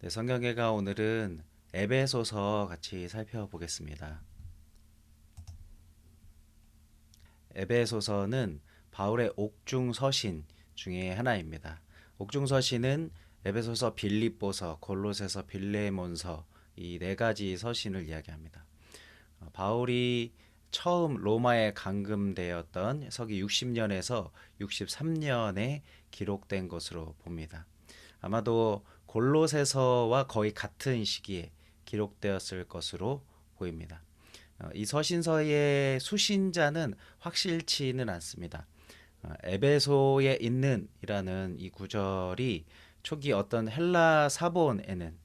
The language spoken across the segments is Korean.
네, 성경회가 오늘은 에베소서 같이 살펴보겠습니다. 에베소서는 바울의 옥중 서신 중에 하나입니다. 옥중 서신은 에베소서, 빌립보서, 골로새서, 빌레몬서 이 네 가지 서신을 이야기합니다. 바울이 처음 로마에 감금되었던 서기 60년에서 63년에 기록된 것으로 봅니다. 아마도 골로새서와 거의 같은 시기에 기록되었을 것으로 보입니다. 이 서신서의 수신자는 확실치는 않습니다. 에베소에 있는이라는 이 구절이 초기 어떤 헬라 사본에는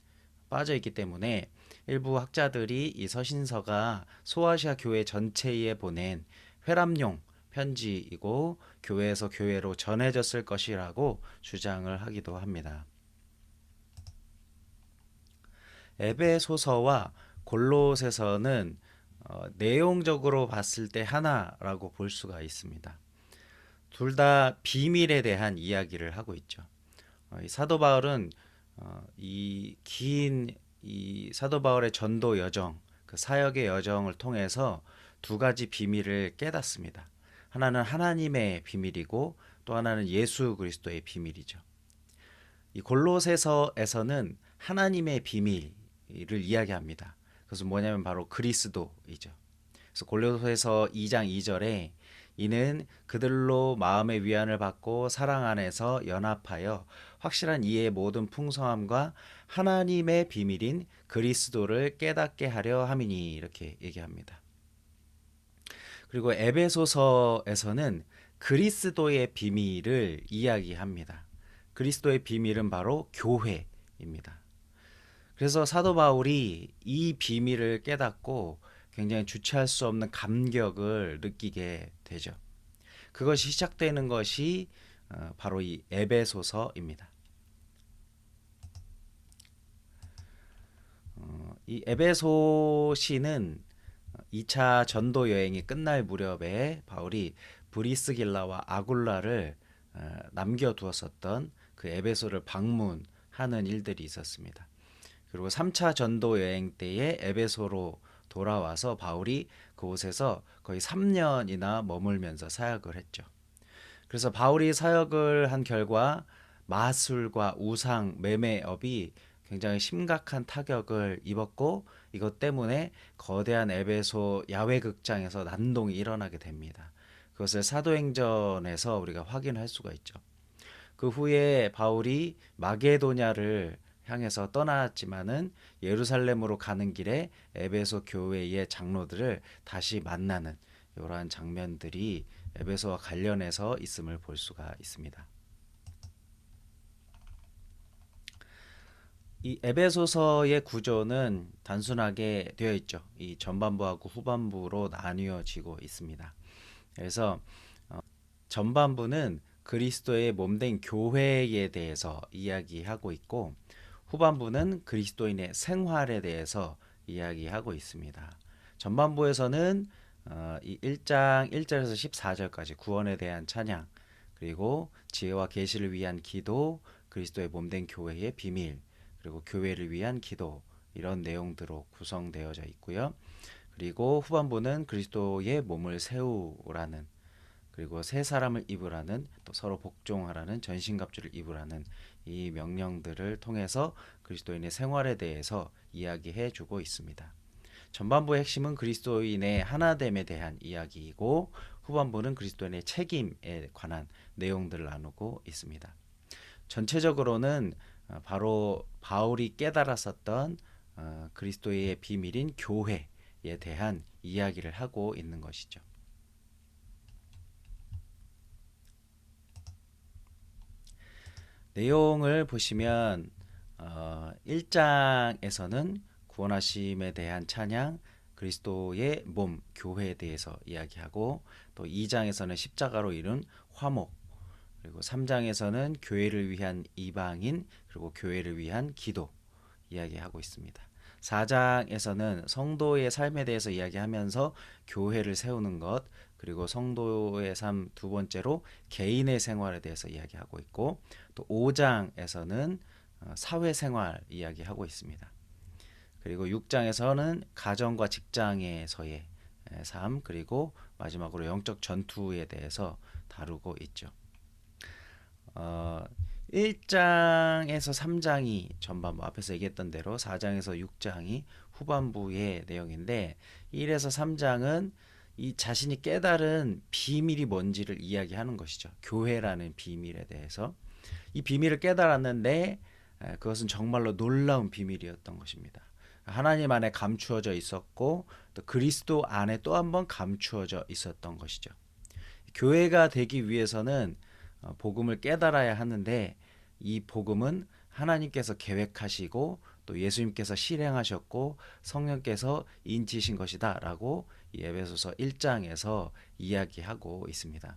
빠져 있기 때문에 일부 학자들이 이 서신서가 소아시아 교회 전체에 보낸 회람용 편지이고 교회에서 교회로 전해졌을 것이라고 주장을 하기도 합니다. 에베소서와 골로새서는 내용적으로 봤을 때 하나라고 볼 수가 있습니다. 둘 다 비밀에 대한 이야기를 하고 있죠. 이 사도 바울은 이 긴 이 사도 바울의 전도 여정, 그 사역의 여정을 통해서 두 가지 비밀을 깨닫습니다. 하나는 하나님의 비밀이고 또 하나는 예수 그리스도의 비밀이죠. 이 골로새서에서는 하나님의 비밀을 이야기합니다. 그것은 뭐냐면 바로 그리스도이죠. 그래서 골로새서 2장 2절에 이는 그들로 마음의 위안을 받고 사랑 안에서 연합하여 확실한 이해의 모든 풍성함과 하나님의 비밀인 그리스도를 깨닫게 하려 함이니 이렇게 얘기합니다. 그리고 에베소서에서는 그리스도의 비밀을 이야기합니다. 그리스도의 비밀은 바로 교회입니다. 그래서 사도 바울이 이 비밀을 깨닫고 굉장히 주체할 수 없는 감격을 느끼게 되죠. 그것이 시작되는 것이 바로 이 에베소서입니다. 이 에베소시는 2차 전도 여행이 끝날 무렵에 바울이 브리스길라와 아굴라를 남겨두었었던 그 에베소를 방문하는 일들이 있었습니다. 그리고 3차 전도 여행 때에 에베소로 돌아와서 바울이 그곳에서 거의 3년이나 머물면서 사역을 했죠. 그래서 바울이 사역을 한 결과 마술과 우상, 매매업이 굉장히 심각한 타격을 입었고 이것 때문에 거대한 에베소 야외 극장에서 난동이 일어나게 됩니다. 그것을 사도행전에서 우리가 확인할 수가 있죠. 그 후에 바울이 마게도냐를 향해서 떠났지만은 예루살렘으로 가는 길에 에베소 교회의 장로들을 다시 만나는 이러한 장면들이 에베소와 관련해서 있음을 볼 수가 있습니다. 이 에베소서의 구조는 단순하게 되어 있죠. 이 전반부하고 후반부로 나뉘어지고 있습니다. 그래서 전반부는 그리스도의 몸된 교회에 대해서 이야기하고 있고 후반부는 그리스도인의 생활에 대해서 이야기하고 있습니다. 전반부에서는 이 1장 1절에서 14절까지 구원에 대한 찬양, 그리고 지혜와 계시를 위한 기도, 그리스도의 몸된 교회의 비밀, 그리고 교회를 위한 기도 이런 내용들로 구성되어져 있고요. 그리고 후반부는 그리스도의 몸을 세우라는 그리고 새 사람을 입으라는 또 서로 복종하라는 전신갑주를 입으라는 이 명령들을 통해서 그리스도인의 생활에 대해서 이야기해 주고 있습니다. 전반부의 핵심은 그리스도인의 하나됨에 대한 이야기이고 후반부는 그리스도인의 책임에 관한 내용들을 나누고 있습니다. 전체적으로는 바로 바울이 깨달았었던 그리스도의 비밀인 교회에 대한 이야기를 하고 있는 것이죠. 내용을 보시면 1장에서는 구원하심에 대한 찬양, 그리스도의 몸, 교회에 대해서 이야기하고 또 2장에서는 십자가로 이룬 화목, 그리고 3장에서는 교회를 위한 이방인, 그리고 교회를 위한 기도 이야기하고 있습니다. 4장에서는 성도의 삶에 대해서 이야기하면서 교회를 세우는 것, 그리고 성도의 삶 두 번째로 개인의 생활에 대해서 이야기하고 있고 또 5장에서는 사회생활 이야기하고 있습니다. 그리고 6장에서는 가정과 직장에서의 삶, 그리고 마지막으로 영적 전투에 대해서 다루고 있죠. 1장에서 3장이 전반부, 앞에서 얘기했던 대로 4장에서 6장이 후반부의 내용인데, 1에서 3장은 이 자신이 깨달은 비밀이 뭔지를 이야기하는 것이죠. 교회라는 비밀에 대해서. 이 비밀을 깨달았는데 그것은 정말로 놀라운 비밀이었던 것입니다. 하나님 안에 감추어져 있었고, 또 그리스도 안에 또 한 번 감추어져 있었던 것이죠. 교회가 되기 위해서는 복음을 깨달아야 하는데, 이 복음은 하나님께서 계획하시고 또 예수님께서 실행하셨고 성령께서 인치신 것이다 라고 이 에베소서 1장에서 이야기하고 있습니다.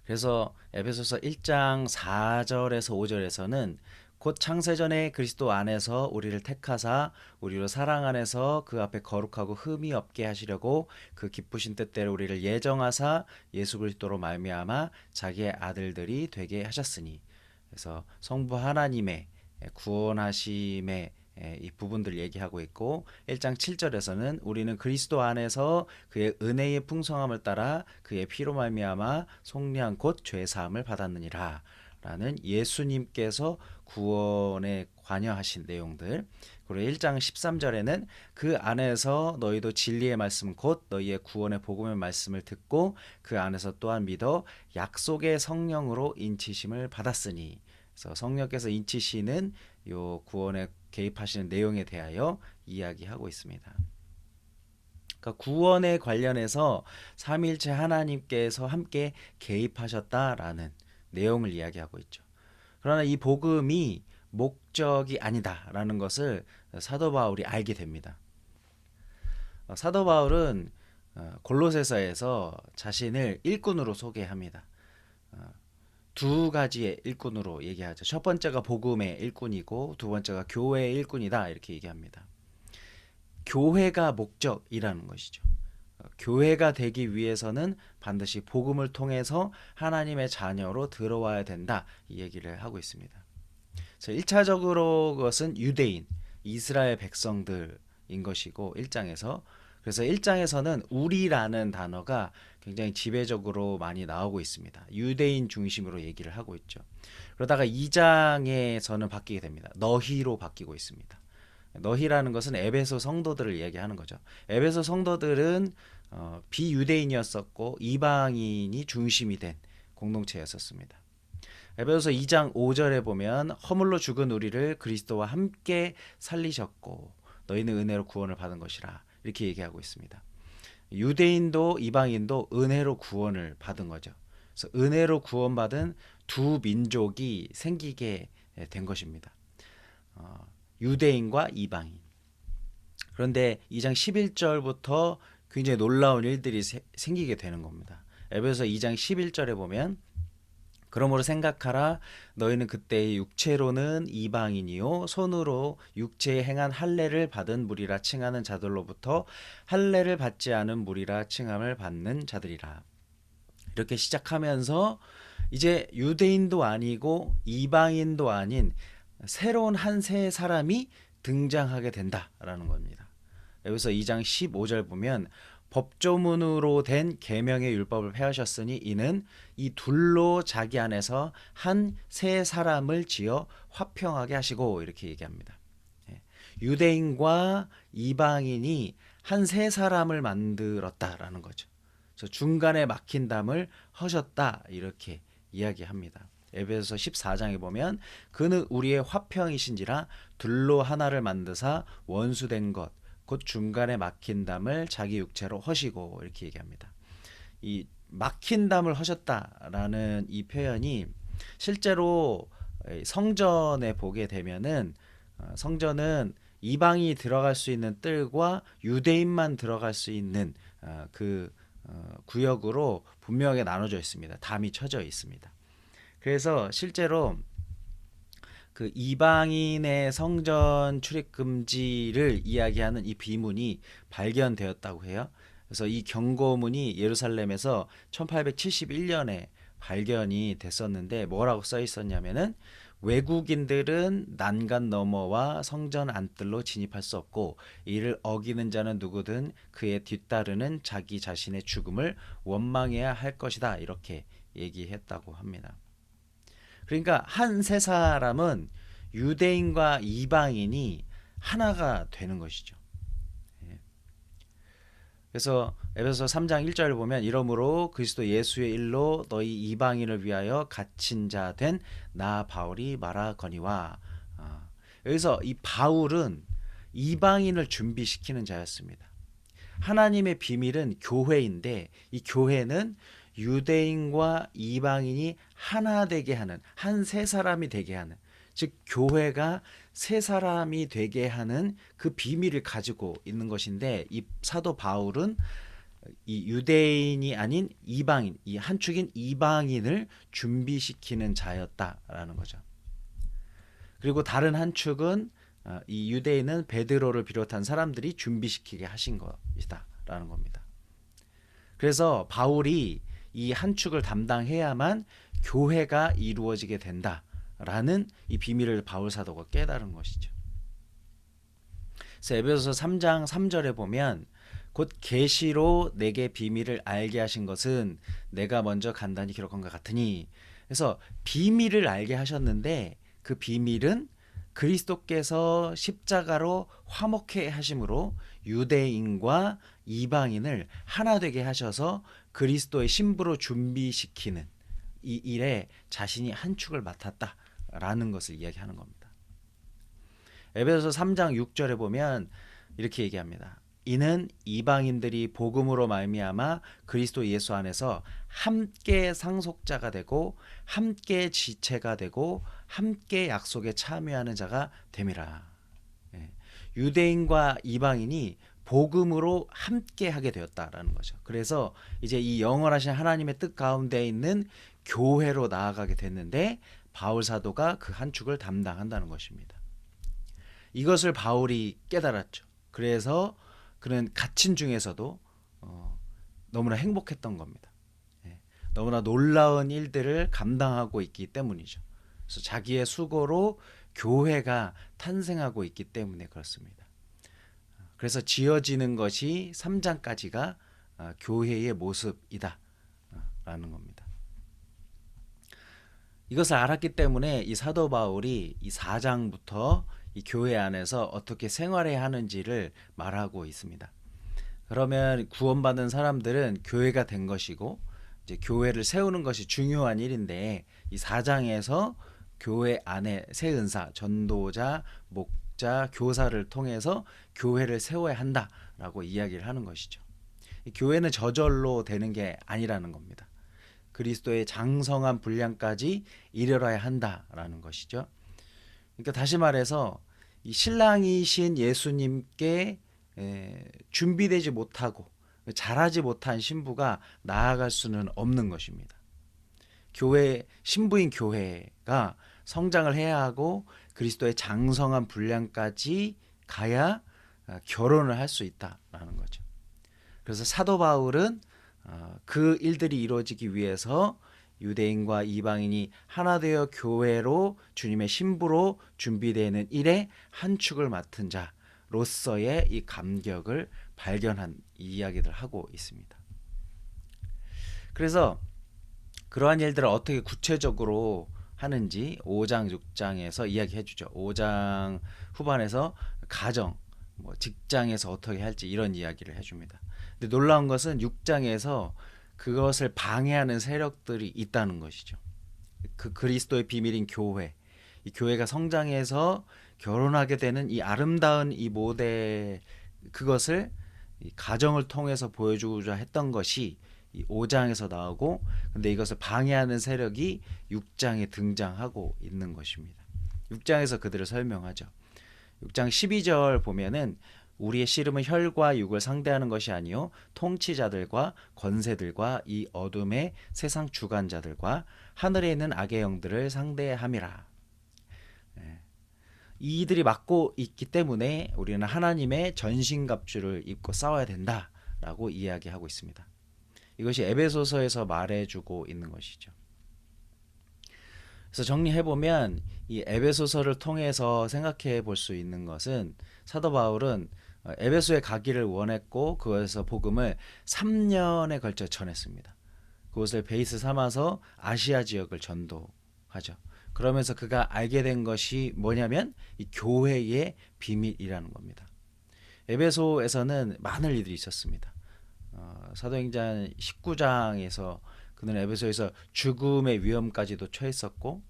그래서 에베소서 1장 4절에서 5절에서는 곧 창세전에 그리스도 안에서 우리를 택하사 우리로 사랑 안에서 그 앞에 거룩하고 흠이 없게 하시려고 그 기쁘신 뜻대로 우리를 예정하사 예수 그리스도로 말미암아 자기의 아들들이 되게 하셨으니, 그래서 성부 하나님의 구원하심의 이 부분들 얘기하고 있고, 1장 7절에서는 우리는 그리스도 안에서 그의 은혜의 풍성함을 따라 그의 피로 말미암아 속량 곧 죄 사함을 받았느니라 라는 예수님께서 구원에 관여하신 내용들. 그리고 1장 13절에는 그 안에서 너희도 진리의 말씀 곧 너희의 구원의 복음의 말씀을 듣고 그 안에서 또한 믿어 약속의 성령으로 인치심을 받았으니, 그래서 성령께서 인치시는 요 구원에 개입하시는 내용에 대하여 이야기하고 있습니다. 그러니까 구원에 관련해서 삼위일체 하나님께서 함께 개입하셨다라는 내용을 이야기하고 있죠. 그러나 이 복음이 목적이 아니다라는 것을 사도 바울이 알게 됩니다. 사도 바울은 골로새서에서 자신을 일꾼으로 소개합니다. 두 가지의 일꾼으로 얘기하죠. 첫 번째가 복음의 일꾼이고 두 번째가 교회의 일꾼이다 이렇게 얘기합니다. 교회가 목적이라는 것이죠. 교회가 되기 위해서는 반드시 복음을 통해서 하나님의 자녀로 들어와야 된다 이 얘기를 하고 있습니다. 1차적으로 그것은 유대인, 이스라엘 백성들인 것이고 1장에서, 그래서 1장에서는 우리라는 단어가 굉장히 지배적으로 많이 나오고 있습니다. 유대인 중심으로 얘기를 하고 있죠. 그러다가 2장에서는 바뀌게 됩니다. 너희로 바뀌고 있습니다. 너희라는 것은 에베소 성도들을 얘기하는 거죠. 에베소 성도들은 비유대인이었었고 이방인이 중심이 된 공동체였었습니다. 에베소서 2장 5절에 보면 허물로 죽은 우리를 그리스도와 함께 살리셨고 너희는 은혜로 구원을 받은 것이라 이렇게 얘기하고 있습니다. 유대인도 이방인도 은혜로 구원을 받은 거죠. 그래서 은혜로 구원받은 두 민족이 생기게 된 것입니다. 유대인과 이방인. 그런데 2장 11절부터 굉장히 놀라운 일들이 생기게 되는 겁니다. 에베소서 2장 11절에 보면 그러므로 생각하라 너희는 그때의 육체로는 이방인이요 손으로 육체에 행한 할례를 받은 무리라 칭하는 자들로부터 할례를 받지 않은 무리라 칭함을 받는 자들이라. 이렇게 시작하면서 이제 유대인도 아니고 이방인도 아닌 새로운 한 세 사람이 등장하게 된다라는 겁니다. 여기서 2장 15절 보면 법조문으로 된 계명의 율법을 폐하셨으니 이는 이 둘로 자기 안에서 한 세 사람을 지어 화평하게 하시고 이렇게 얘기합니다. 유대인과 이방인이 한 세 사람을 만들었다라는 거죠. 그래서 중간에 막힌 담을 허셨다 이렇게 이야기합니다. 에베소서 14장에 보면 그는 우리의 화평이신지라 둘로 하나를 만드사 원수된 것 곧 중간에 막힌 담을 자기 육체로 허시고 이렇게 얘기합니다. 이 막힌 담을 허셨다라는 이 표현이 실제로 성전에 보게 되면은 성전은 이방이 들어갈 수 있는 뜰과 유대인만 들어갈 수 있는 그 구역으로 분명하게 나눠져 있습니다. 담이 쳐져 있습니다. 그래서 실제로 그 이방인의 성전 출입 금지를 이야기하는 이 비문이 발견되었다고 해요. 그래서 이 경고문이 예루살렘에서 1871년에 발견이 됐었는데 뭐라고 써 있었냐면은 외국인들은 난간 너머와 성전 안뜰로 진입할 수 없고 이를 어기는 자는 누구든 그의 뒤따르는 자기 자신의 죽음을 원망해야 할 것이다. 이렇게 얘기했다고 합니다. 그러니까 한 세 사람은 유대인과 이방인이 하나가 되는 것이죠. 그래서 에베소서 3장 1절을 보면 이러므로 그리스도 예수의 일로 너희 이방인을 위하여 갇힌 자 된 나 바울이 말하거니와. 여기서 이 바울은 이방인을 준비시키는 자였습니다. 하나님의 비밀은 교회인데 이 교회는 유대인과 이방인이 하나 되게 하는, 한 세 사람이 되게 하는, 즉 교회가 세 사람이 되게 하는 그 비밀을 가지고 있는 것인데, 이 사도 바울은 이 유대인이 아닌 이방인, 이 한 축인 이방인을 준비시키는 자였다라는 거죠. 그리고 다른 한 축은 이 유대인은 베드로를 비롯한 사람들이 준비시키게 하신 것이다라는 겁니다. 그래서 바울이 이 한 축을 담당해야만 교회가 이루어지게 된다라는 이 비밀을 바울 사도가 깨달은 것이죠. 그래서 에베소서 3장 3절에 보면 곧 계시로 내게 비밀을 알게 하신 것은 내가 먼저 간단히 기록한 것 같으니, 그래서 비밀을 알게 하셨는데 그 비밀은 그리스도께서 십자가로 화목해 하심으로 유대인과 이방인을 하나 되게 하셔서 그리스도의 신부로 준비시키는 이 일에 자신이 한 축을 맡았다라는 것을 이야기하는 겁니다. 에베소서 3장 6절에 보면 이렇게 얘기합니다. 이는 이방인들이 복음으로 말미암아 그리스도 예수 안에서 함께 상속자가 되고 함께 지체가 되고 함께 약속에 참여하는 자가 됨이라. 유대인과 이방인이 복음으로 함께 하게 되었다라는 거죠. 그래서 이제 이 영원하신 하나님의 뜻 가운데 있는 교회로 나아가게 됐는데 바울 사도가 그 한 축을 담당한다는 것입니다. 이것을 바울이 깨달았죠. 그래서 그는 갇힌 중에서도 너무나 행복했던 겁니다. 너무나 놀라운 일들을 감당하고 있기 때문이죠. 그래서 자기의 수고로 교회가 탄생하고 있기 때문에 그렇습니다. 그래서 지어지는 것이 3장까지가 교회의 모습이다 라는 겁니다. 이것을 알았기 때문에 이 사도 바울이 이 4장부터 이 교회 안에서 어떻게 생활해야 하는지를 말하고 있습니다. 그러면 구원받은 사람들은 교회가 된 것이고 이제 교회를 세우는 것이 중요한 일인데, 이 4장에서 교회 안에 새 은사, 전도자, 목자, 교사를 통해서 교회를 세워야 한다라고 이야기를 하는 것이죠. 교회는 저절로 되는 게 아니라는 겁니다. 그리스도의 장성한 분량까지 이르러야 한다라는 것이죠. 그러니까 다시 말해서 이 신랑이신 예수님께 준비되지 못하고 잘하지 못한 신부가 나아갈 수는 없는 것입니다. 교회, 신부인 교회가 성장을 해야 하고 그리스도의 장성한 분량까지 가야 결혼을 할 수 있다라는 거죠. 그래서 사도 바울은 그 일들이 이루어지기 위해서 유대인과 이방인이 하나 되어 교회로 주님의 신부로 준비되는 일에 한 축을 맡은 자로서의 이 감격을 발견한 이야기들을 하고 있습니다. 그래서 그러한 일들을 어떻게 구체적으로 하는지 5장, 6장에서 이야기해 주죠. 5장 후반에서 가정, 직장에서 어떻게 할지 이런 이야기를 해줍니다. 근데 놀라운 것은 6장에서 그것을 방해하는 세력들이 있다는 것이죠. 그 그리스도의 비밀인 교회, 이 교회가 성장해서 결혼하게 되는 이 아름다운 이 모델, 그것을 이 가정을 통해서 보여주고자 했던 것이 이 5장에서 나오고, 근데 이것을 방해하는 세력이 6장에 등장하고 있는 것입니다. 6장에서 그들을 설명하죠. 6장 12절 보면은 우리의 씨름은 혈과 육을 상대하는 것이 아니요 통치자들과 권세들과 이 어둠의 세상 주관자들과 하늘에 있는 악의 영들을 상대함이라. 이들이 맡고 있기 때문에 우리는 하나님의 전신갑주를 입고 싸워야 된다라고 이야기하고 있습니다. 이것이 에베소서에서 말해주고 있는 것이죠. 그래서 정리해보면 이 에베소서를 통해서 생각해 볼 수 있는 것은 사도 바울은 에베소에 가기를 원했고 그것에서 복음을 3년에 걸쳐 전했습니다. 그것을 베이스 삼아서 아시아 지역을 전도하죠. 그러면서 그가 알게 된 것이 뭐냐면 이 교회의 비밀이라는 겁니다. 에베소에서는 많은 일들이 있었습니다. 사도행전 19장에서 그는 에베소에서 죽음의 위험까지도 처했었고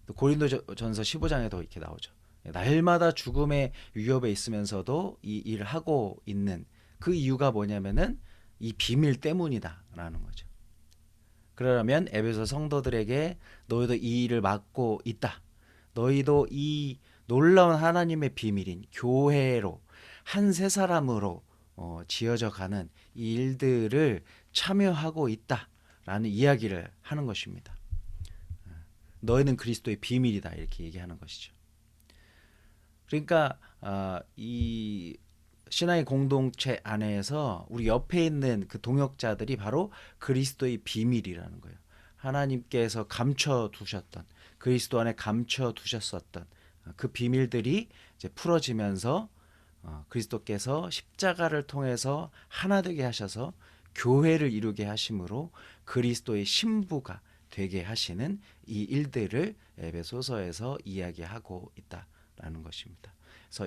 또 고린도전서 15장에도 이렇게 나오죠. 날마다 죽음의 위협에 있으면서도 이 일을 하고 있는 그 이유가 뭐냐면은 이 비밀 때문이다라는 거죠. 그러면 에베소 성도들에게 너희도 이 일을 맡고 있다. 너희도 이 놀라운 하나님의 비밀인 교회로 한 세 사람으로 지어져 가는 이 일들을 참여하고 있다라는 이야기를 하는 것입니다. 너희는 그리스도의 비밀이다 이렇게 얘기하는 것이죠. 그러니까 이 신앙의 공동체 안에서 우리 옆에 있는 그 동역자들이 바로 그리스도의 비밀이라는 거예요. 하나님께서 감춰 두셨던 그리스도 안에 감춰 두셨었던 그 비밀들이 이제 풀어지면서 그리스도께서 십자가를 통해서 하나 되게 하셔서 교회를 이루게 하심으로 그리스도의 신부가 되게 하시는 이 일들을 에베소서에서 이야기하고 있다라는 것입니다. 그래서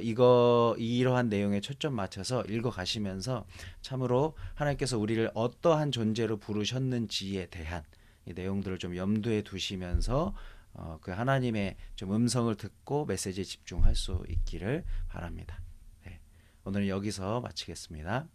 이러한 내용에 초점 맞춰서 읽어 가시면서 참으로 하나님께서 우리를 어떠한 존재로 부르셨는지에 대한 이 내용들을 좀 염두에 두시면서 그 하나님의 좀 음성을 듣고 메시지에 집중할 수 있기를 바랍니다. 네, 오늘은 여기서 마치겠습니다.